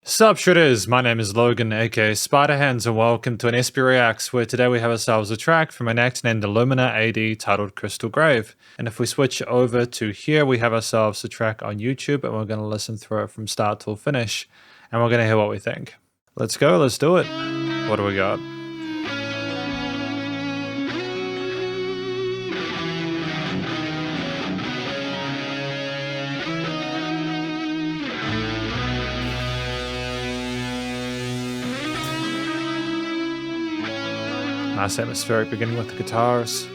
Sup Shredders, my name is Logan aka Spiderhands and welcome to an SP Reacts where today we have ourselves a track from an act named Illumina A.D titled Crystal Grave. And if we switch over to here we have ourselves a track on YouTube and we're going to listen through it from start till finish and we're going to hear what we think. Let's go, let's do it. What do we got? Nice atmospheric beginning with the guitars.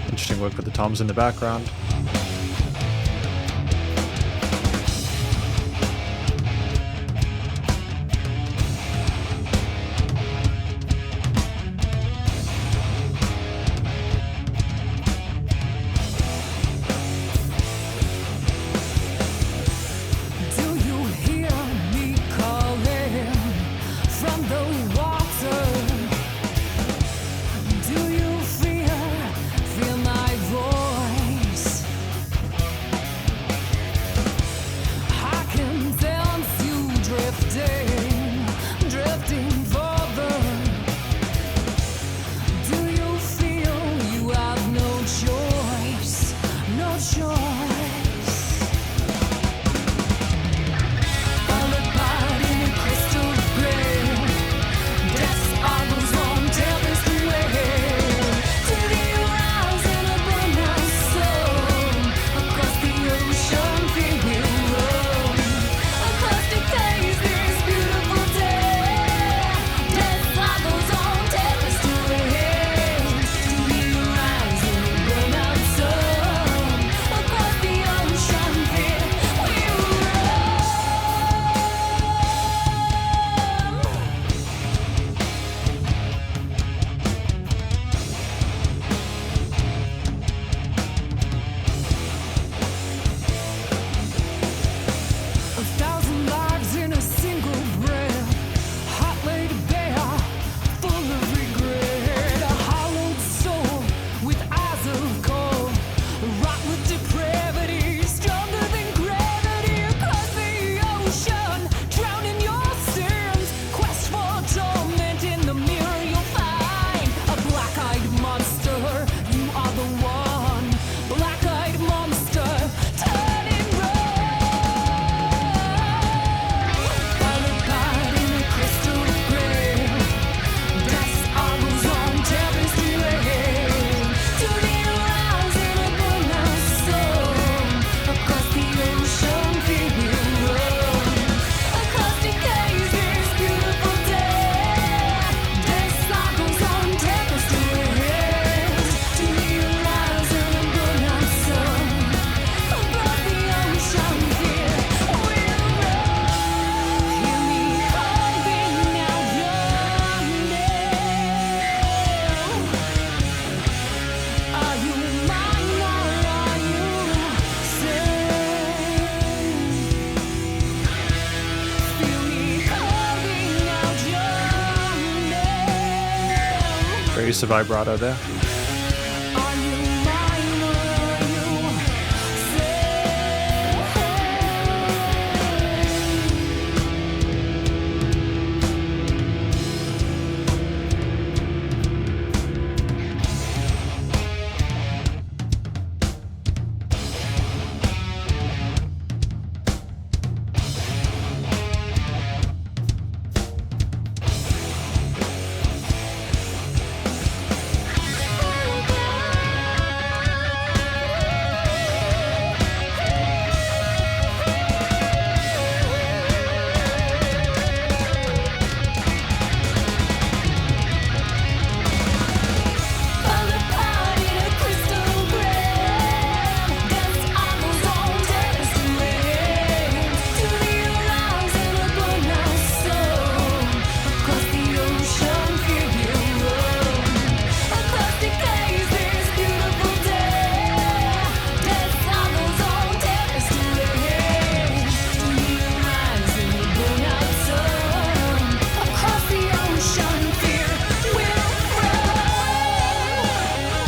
Interesting work with the toms in the background. Great use of vibrato there.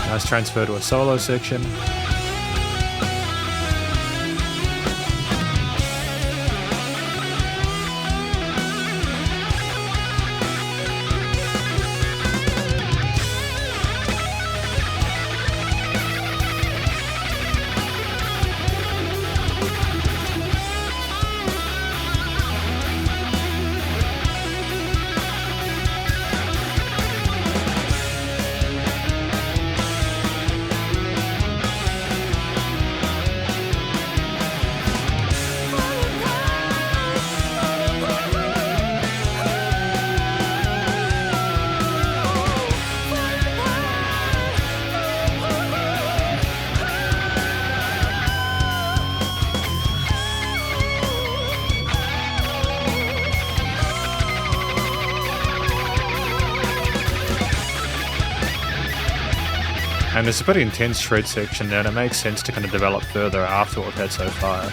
Nice transfer to a solo section. And there's a pretty intense shred section there, and it makes sense to kind of develop further after what we've had so far.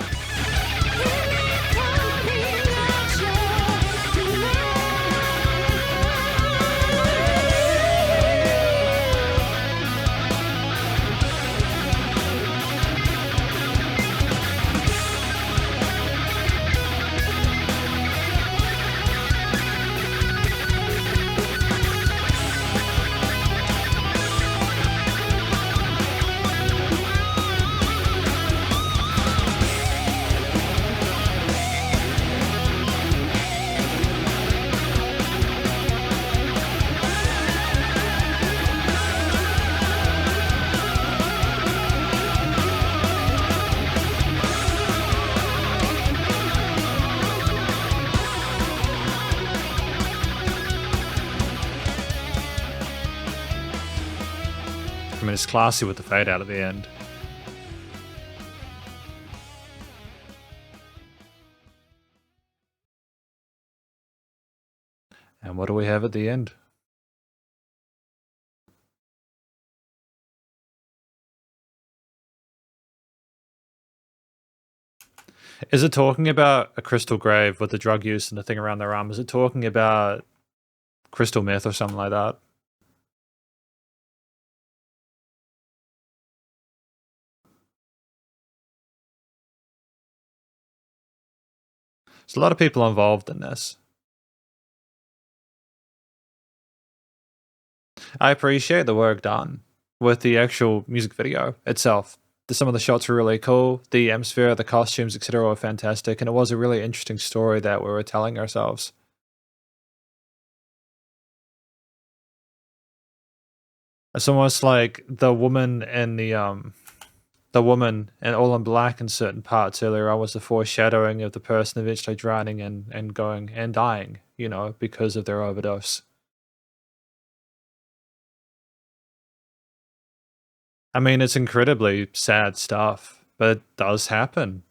I mean, it's classy with the fade out at the end. And what do we have at the end? Is it talking about a crystal grave with the drug use and the thing around their arm? Is it talking about crystal meth or something like that? There's a lot of people involved in this. I appreciate the work done with the actual music video itself. Some of the shots were really cool. The atmosphere, the costumes, etc. were fantastic, and it was a really interesting story that we were telling ourselves. It's almost like the woman and the woman and all in black in certain parts earlier on was the foreshadowing of the person eventually drowning and going and dying, you know, because of their overdose. I mean, it's incredibly sad stuff, but it does happen.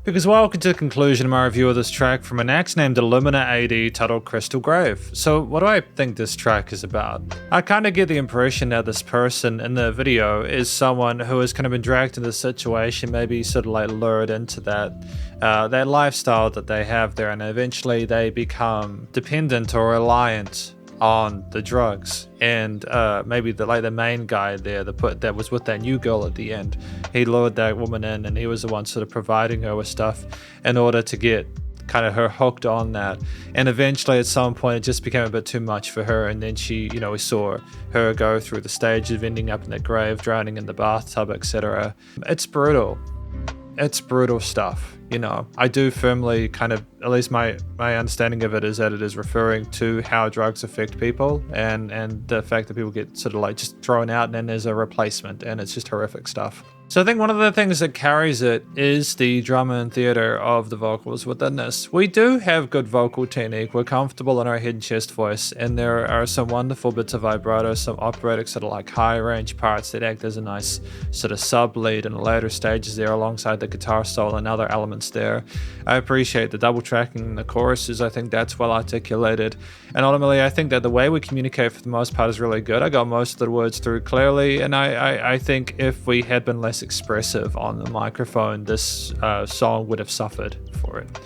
Because welcome to the conclusion of my review of this track from an act named Illumina A.D titled Crystal Grave. So what do I think this track is about? I kind of get the impression that this person in the video is someone who has kind of been dragged into the situation, maybe sort of like lured into that lifestyle that they have there, and eventually they become dependent or reliant on the drugs. And maybe the main guy there that was with that new girl at the end, he lured that woman in, and he was the one sort of providing her with stuff in order to get kind of her hooked on that. And eventually at some point it just became a bit too much for her, and then she, you know, we saw her go through the stage of ending up in the grave, drowning in the bathtub, etc. It's brutal. It's brutal stuff, you know. I do firmly kind of, at least my understanding of it is that it is referring to how drugs affect people, and the fact that people get sort of like just thrown out and then there's a replacement, and it's just horrific stuff. So I think one of the things that carries it is the drama and theater of the vocals within this. We do have good vocal technique. We're comfortable in our head and chest voice, and there are some wonderful bits of vibrato, some operatic sort of like high range parts that act as a nice sort of sub lead in the later stages there alongside the guitar solo and other elements there. I appreciate the double tracking in the choruses. I think that's well articulated. And ultimately, I think that the way we communicate for the most part is really good. I got most of the words through clearly, and I think if we had been less expressive on the microphone, this song would have suffered for it,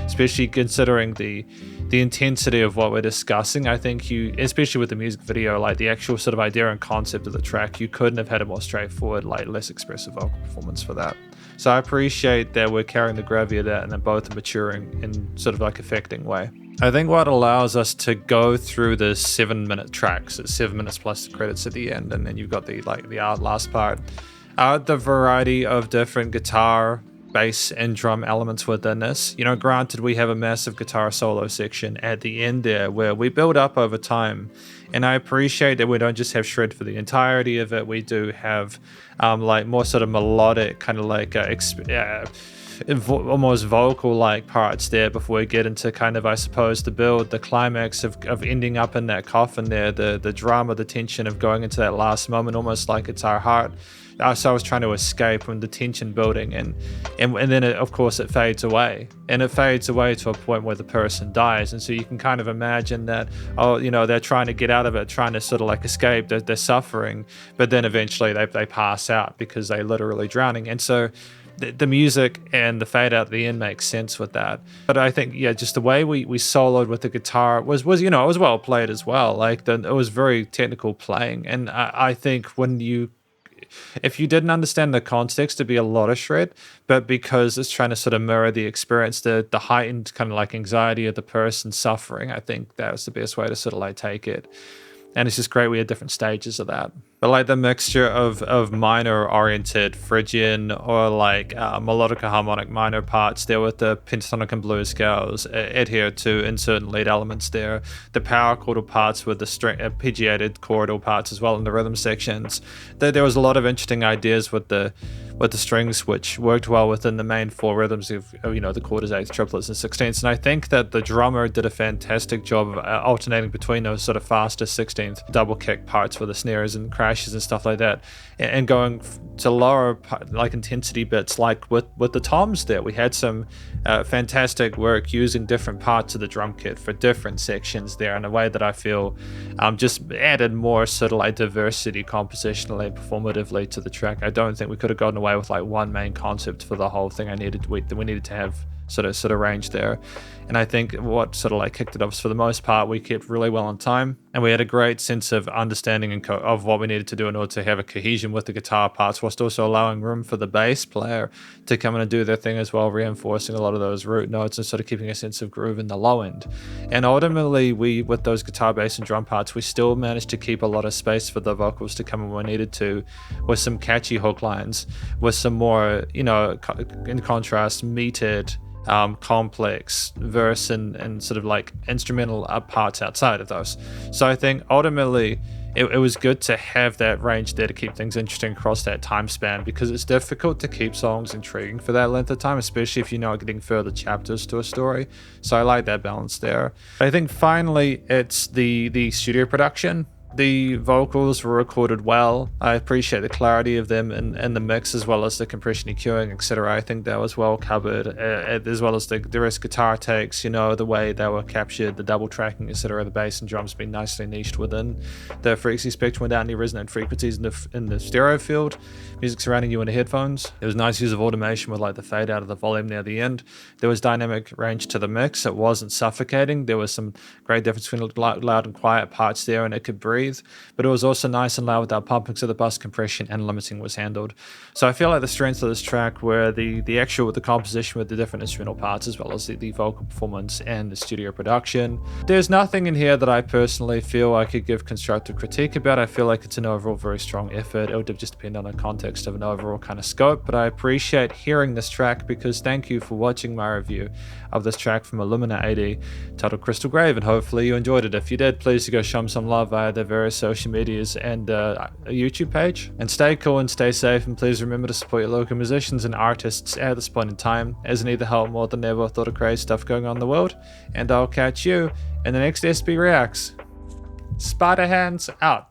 especially considering the intensity of what we're discussing. I think you, especially with the music video, like the actual sort of idea and concept of the track, you couldn't have had a more straightforward, like less expressive vocal performance for that. So I appreciate that we're carrying the gravity of that and then both maturing in sort of like affecting way. I think what allows us to go through the 7-minute tracks, it's 7 minutes plus the credits at the end, and then you've got the last part, the variety of different guitar, bass, and drum elements within this. You know, granted, we have a massive guitar solo section at the end there where we build up over time, and I appreciate that we don't just have shred for the entirety of it. We do have like more sort of melodic, kind of like almost vocal like parts there before we get into kind of, I suppose, the build, the climax of ending up in that coffin there, the drama, the tension of going into that last moment, almost like it's our heart. So I was trying to escape from the tension building, and then of course it fades away, and it fades away to a point where the person dies, and so you can kind of imagine that, oh, you know, they're trying to get out of it, trying to sort of like escape, they're suffering, but then eventually they pass out because they're literally drowning, and so the music and the fade out at the end makes sense with that. But I think, yeah, just the way we soloed with the guitar was you know, it was well played as well. Like it was very technical playing, and I think if you didn't understand the context, it'd be a lot of shred, but because it's trying to sort of mirror the experience, the heightened kind of like anxiety of the person suffering, I think that was the best way to sort of like take it. And it's just great we had different stages of that. But like the mixture of minor oriented Phrygian or like melodica harmonic minor parts there with the pentatonic and blues scales adhere to in certain lead elements there. The power chordal parts with the string arpeggiated chordal parts as well in the rhythm sections. There was a lot of interesting ideas with the strings, which worked well within the main 4 rhythms of, you know, the quarters, eighths, triplets, and sixteenths. And I think that the drummer did a fantastic job of alternating between those sort of faster 16th double kick parts with the snares and crashes and stuff like that, and going to lower like intensity bits, like with the toms there. We had some fantastic work using different parts of the drum kit for different sections there in a way that I feel just added more sort of like diversity compositionally and performatively to the track. I don't think we could have gotten away with like one main concept for the whole thing. We needed to have sort of range there, and I think what sort of like kicked it off for the most part, we kept really well on time, and we had a great sense of understanding and of what we needed to do in order to have a cohesion with the guitar parts, whilst also allowing room for the bass player to come in and do their thing as well, reinforcing a lot of those root notes and sort of keeping a sense of groove in the low end. And ultimately, with those guitar, bass, and drum parts, we still managed to keep a lot of space for the vocals to come in when we needed to, with some catchy hook lines, with some more, you know, in contrast, metered, complex verse and sort of like instrumental parts outside of those. So I think ultimately it was good to have that range there to keep things interesting across that time span, because it's difficult to keep songs intriguing for that length of time, especially if you're not getting further chapters to a story. So I like that balance there. I think finally it's the studio production. The vocals were recorded well. I appreciate the clarity of them in the mix, as well as the compression EQing, etc. I think that was well covered, as well as the rest guitar takes, you know, the way they were captured, the double tracking, etc. The bass and drums being nicely niched within the frequency spectrum without any resonant frequencies in the stereo field. Music surrounding you in the headphones. There was nice use of automation with like the fade out of the volume near the end. There was dynamic range to the mix. It wasn't suffocating. There was some great difference between loud and quiet parts there, and it could breathe. But it was also nice and loud without pumping, so the bus compression and limiting was handled. So I feel like the strengths of this track were the composition with the different instrumental parts, as well as the vocal performance and the studio production. There's nothing in here that I personally feel I could give constructive critique about. I feel like it's an overall very strong effort. It would just depend on the context of an overall kind of scope, but I appreciate hearing this track, because thank you for watching my review of this track from Illumina A.D titled Crystal Grave, and hopefully you enjoyed it. If you did, please go show them some love via their various social medias and a YouTube page. And stay cool and stay safe, and please remember to support your local musicians and artists at this point in time, as need the help more than ever with all the crazy stuff going on in the world. And I'll catch you in the next SB Reacts. Spiderhands out.